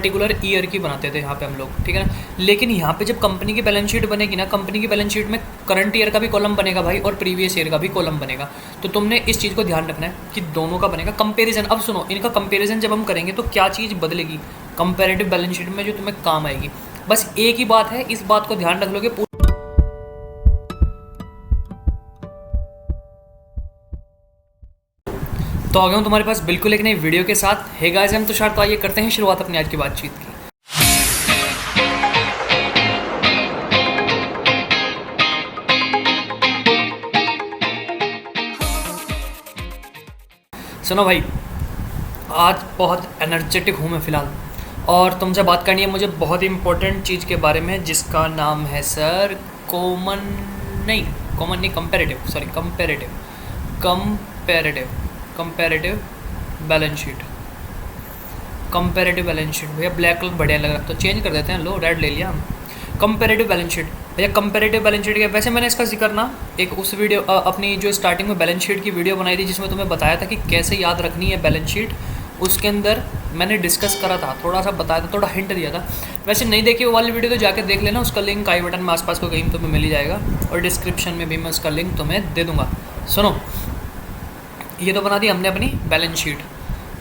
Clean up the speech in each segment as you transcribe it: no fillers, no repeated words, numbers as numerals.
Particular year की बनाते थे यहाँ पे हम लोग, ठीक है ना। लेकिन यहाँ पे जब कंपनी की बैलेंस शीट बनेगी ना, कंपनी की बैलेंस शीट में करंट ईयर का भी कॉलम बनेगा भाई और प्रीवियस ईयर का भी कॉलम बनेगा। तो तुमने इस चीज़ को ध्यान रखना है कि दोनों का बनेगा कंपैरिजन। अब सुनो, इनका कंपैरिजन जब हम करेंगे तो क्या चीज़ बदलेगी कंपैरेटिव बैलेंस शीट में जो तुम्हें काम आएगी। बस एक ही बात है, इस बात को ध्यान रख लोगे। तो आ गया हूँ तुम्हारे पास बिल्कुल एक नई वीडियो के साथ। हे गाइस, हम तुषार, तो आइए करते हैं शुरुआत अपनी आज की बातचीत की। सुनो भाई, आज बहुत एनर्जेटिक हूँ मैं फ़िलहाल, और तुमसे बात करनी है मुझे बहुत ही इंपॉर्टेंट चीज़ के बारे में, जिसका नाम है सर कॉमन नहीं, comparative balance sheet. Comparative balance sheet भैया, ब्लैक कलर बढ़िया लग रहा, तो चेंज कर देते हैं। लो, रेड ले लिया हम। कंपैरेटिव बैलेंस शीट भैया, कंपैरेटिव बैलेंस शीट के वैसे मैंने इसका जिक्र ना एक उस वीडियो अपनी जो स्टार्टिंग में बैलेंस शीट की वीडियो बनाई थी, जिसमें तुम्हें बताया था कि कैसे याद रखनी है बैलेंस शीट, उसके अंदर मैंने डिस्कस करा था, थोड़ा सा बताया था, थोड़ा हिंट दिया था। वैसे नहीं देखी वो वाली वीडियो तो जाके देख लेना, उसका लिंक आई बटन में आसपास को कहीं तुम्हें मिल ही जाएगा, और डिस्क्रिप्शन में भी मैं उसका लिंक तुम्हें दे दूँगा। सुनो, ये तो बना दी हमने अपनी बैलेंस शीट,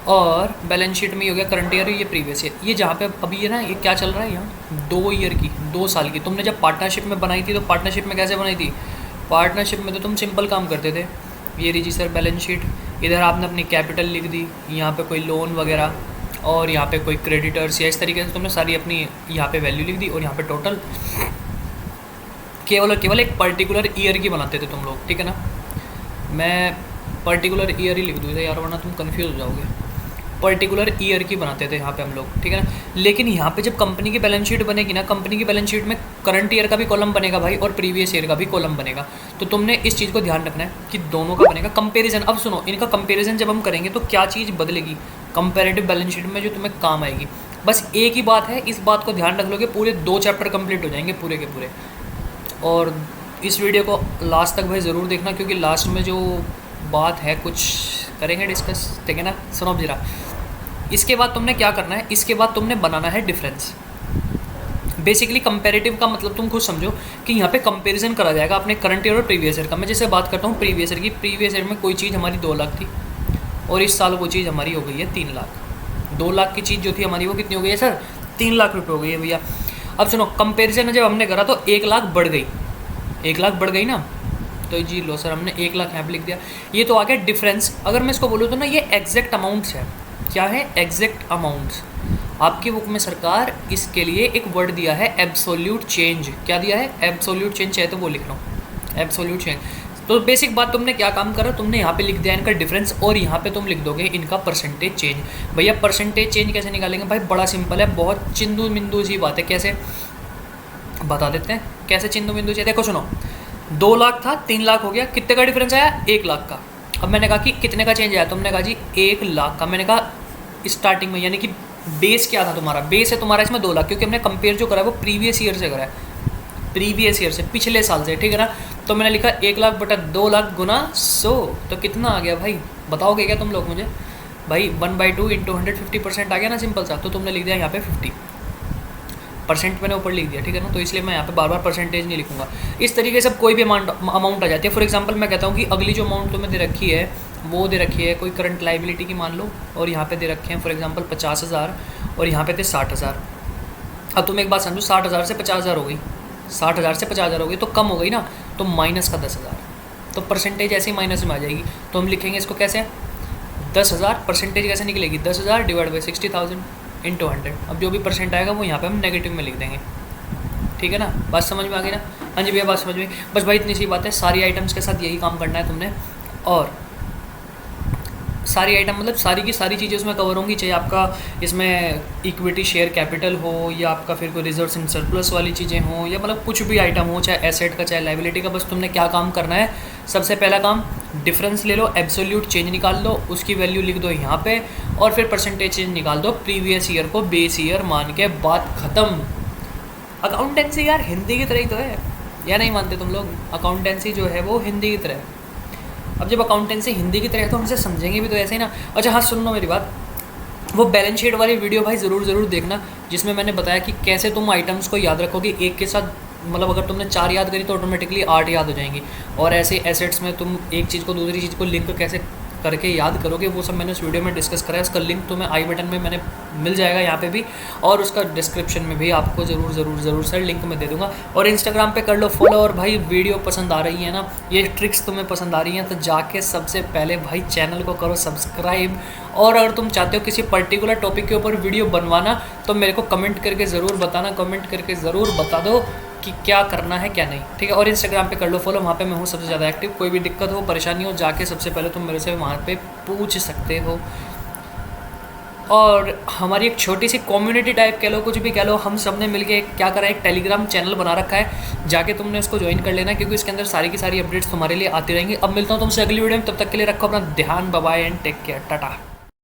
और बैलेंस शीट में ये हो गया करंट ईयर, ये प्रीवियस ईयर। ये जहाँ पे अभी ये ना, ये क्या चल रहा है यहाँ 2 ईयर की, 2 साल की। तुमने जब पार्टनरशिप में बनाई थी तो पार्टनरशिप में कैसे बनाई थी? पार्टनरशिप में तो तुम सिंपल काम करते थे, ये रही सर बैलेंस शीट। इधर आपने अपनी कैपिटल लिख दी, यहाँ पे कोई लोन वगैरह, और यहाँ पे कोई क्रेडिटर्स, या इस तरीके से तुमने सारी अपनी यहाँ पे वैल्यू लिख दी, और यहाँ पे टोटल केवल और केवल एक पर्टिकुलर ईयर की बनाते थे तुम लोग, ठीक है ना। मैं पर्टिकुलर ईयर ही लिख दूँ यार, वरना तुम कन्फ्यूज हो जाओगे। पर्टिकुलर ईयर की बनाते थे यहाँ पे हम लोग, ठीक है ना। लेकिन यहाँ पे जब कंपनी की बैलेंस शीट बनेगी ना, कंपनी की बैलेंस शीट में करंट ईयर का भी कॉलम बनेगा भाई और प्रीवियस ईयर का भी कॉलम बनेगा। तो तुमने इस चीज़ को ध्यान रखना है कि दोनों का बनेगा कंपैरिजन। अब सुनो, इनका कंपैरिजन जब हम करेंगे तो क्या चीज़ बदलेगी कंपैरेटिव बैलेंस शीट में जो तुम्हें काम आएगी। बस एक ही बात है, इस बात को ध्यान रख लोगे, पूरे 2 चैप्टर कंप्लीट हो जाएंगे पूरे के पूरे। और इस वीडियो को लास्ट तक भाई ज़रूर देखना, क्योंकि लास्ट में जो बात है कुछ करेंगे डिस्कस, ठीक है ना। सुनो जरा, इसके बाद तुमने क्या करना है, इसके बाद तुमने बनाना है डिफरेंस। बेसिकली कंपैरेटिव का मतलब तुम खुद समझो कि यहाँ पे कंपैरिजन करा जाएगा अपने करंट ईयर और प्रीवियस ईयर का। मैं जैसे बात करता हूँ प्रीवियस ईयर की, प्रीवियस ईयर में कोई चीज़ हमारी 2 लाख थी, और इस साल वो चीज़ हमारी हो गई है 3 लाख। 2 लाख की चीज़ जो थी हमारी, वो कितनी हो गई है सर? 3 लाख रुपये हो गई है भैया। अब सुनो, कंपेरिजन जब हमने करा तो 1 लाख बढ़ गई, 1 लाख बढ़ गई ना, तो जी लो सर, हमने 1 लाख यहाँ पे लिख दिया। ये तो आ गया डिफरेंस। अगर मैं इसको बोलूँ तो ना, ये एग्जैक्ट अमाउंट्स है। क्या है? Exact amounts. आपकी बुक में सरकार इसके लिए एक वर्ड दिया है, एब्सोल्यूट चेंज। क्या दिया है? Absolute change. चाहे तो वो लिख लो, एब्सोल्यूट चेंज। तो बेसिक बात तुमने क्या काम करा, तुमने यहाँ पे लिख दिया इनका डिफरेंस, और यहाँ पे तुम लिख दोगे इनका परसेंटेज चेंज। भैया परसेंटेज चेंज कैसे निकालेंगे भाई? बड़ा सिंपल है, बहुत चिंदू मिंदू सी बात है। कैसे बता देते हैं, कैसे चिंदू मिंदू सी। देखो सुनो, 2 लाख था, 3 लाख हो गया, कितने का डिफरेंस आया? 1 लाख का। अब मैंने कहा कि कितने का चेंज आया, तुमने कहा जी 1 लाख का। मैंने कहा स्टार्टिंग में, यानी कि बेस क्या था तुम्हारा? बेस है तुम्हारा इसमें 2 लाख, क्योंकि हमने कंपेयर जो करा है वो प्रीवियस ईयर से करा है, प्रीवियस ईयर से, पिछले साल से, ठीक है ना। तो मैंने लिखा 1 लाख बटा 2 लाख गुना 100, तो कितना आ गया भाई? बताओगे क्या तुम लोग मुझे? भाई 1/2 इंटू 150% आ गया ना, सिंपल सा। तो तुमने लिख दिया यहाँ पे 50% मैंने ऊपर लिख दिया, ठीक है ना। तो इसलिए मैं यहाँ पे बार बार परसेंटेज नहीं लिखूंगा। इस तरीके से कोई भी अमाउंट आ जाती है। फॉर एग्जांपल मैं कहता हूँ कि अगली जो अमाउंट तुम्हें दे रखी है, वो दे रखी है कोई करंट लाइबिलिटी की मान लो, और यहाँ पे दे रखे हैं फॉर एग्जांपल 50,000, और यहाँ पे थे 60,000। अब तुम एक बात समझो, 60,000 से 50,000 हो गई, 60,000 से 50,000 हो गई, तो कम हो गई ना, तो माइनस का 10,000, तो परसेंटेज ऐसे ही माइनस में आ जाएगी। तो हम लिखेंगे इसको कैसे? 10,000 परसेंटेज कैसे निकलेगी? 10,000 डिवाइड बाई 60,000 इंटू 100। अब जो भी परसेंट आएगा वो यहाँ पे हम नेगेटिव में लिख देंगे, ठीक है ना। बात समझ में आ गई ना? हाँ जी भैया, बात समझ में। बस भाई इतनी सी बात है, सारी आइटम्स के साथ यही काम करना है तुमने, और सारी आइटम मतलब सारी की सारी चीज़ें उसमें कवर होंगी, चाहे आपका इसमें इक्विटी शेयर कैपिटल हो, या आपका फिर कोई रिजर्व्स इन सरप्लस वाली चीज़ें हो, या मतलब कुछ भी आइटम हो, चाहे एसेट का चाहे लाइबिलिटी का। बस तुमने क्या काम करना है, सबसे पहला काम डिफरेंस ले लो, एब्सोल्यूट चेंज निकाल लो, उसकी वैल्यू लिख दो यहाँ पे, और फिर परसेंटेज चेंज निकाल दो, प्रीवियस ईयर को बेस ईयर मान के, बात ख़त्म। अकाउंटेंसी यार हिंदी की तरह ही तो है, या नहीं मानते तुम लोग? अकाउंटेंसी जो है वो हिंदी की तरह है। अब जब अकाउंटेंसी हिंदी की तरह है तो हमसे समझेंगे भी तो ऐसे ही ना। अच्छा हाँ, सुन लो मेरी बात, वो बैलेंस शीट वाली वीडियो भाई ज़रूर देखना, जिसमें मैंने बताया कि कैसे तुम आइटम्स को याद रखोगे एक के साथ। मतलब अगर तुमने 4 याद करी तो ऑटोमेटिकली 8 याद हो जाएंगी। और ऐसे एसेट्स में तुम एक चीज़ को दूसरी चीज़ को लिंक कैसे करके याद करोगे, वो सब मैंने उस वीडियो में डिस्कस करा है। उसका लिंक तुम्हें आई बटन में मैंने मिल जाएगा यहाँ पे भी, और उसका डिस्क्रिप्शन में भी आपको ज़रूर सर लिंक में दे दूँगा। और इंस्टाग्राम पे कर लो फॉलो। और भाई वीडियो पसंद आ रही है ना, ये ट्रिक्स तुम्हें पसंद आ रही हैं, तो जाके सबसे पहले भाई चैनल को करो सब्सक्राइब। और अगर तुम चाहते हो किसी पर्टिकुलर टॉपिक के ऊपर वीडियो बनवाना, तो मेरे को कमेंट करके ज़रूर बताना, कमेंट करके ज़रूर बता दो कि क्या करना है क्या नहीं, ठीक है। और इंस्टाग्राम पे कर लो फॉलो, वहाँ पे मैं हूँ सबसे ज़्यादा एक्टिव। कोई भी दिक्कत हो परेशानी हो, जाके सबसे पहले तुम मेरे से वहाँ पे पूछ सकते हो। और हमारी एक छोटी सी कम्युनिटी टाइप कह लो, कुछ भी कह लो, हम सब ने मिलके क्या करा है, एक टेलीग्राम चैनल बना रखा है, जाके तुमने उसको ज्वाइन कर लेना, क्योंकि इसके अंदर सारी की सारी अपडेट्स तुम्हारे लिए आती रहेंगी। अब मिलता हूँ तुमसे अगली वीडियो में, तब तक के लिए रखो अपना ध्यान, bye bye and take care, Tata.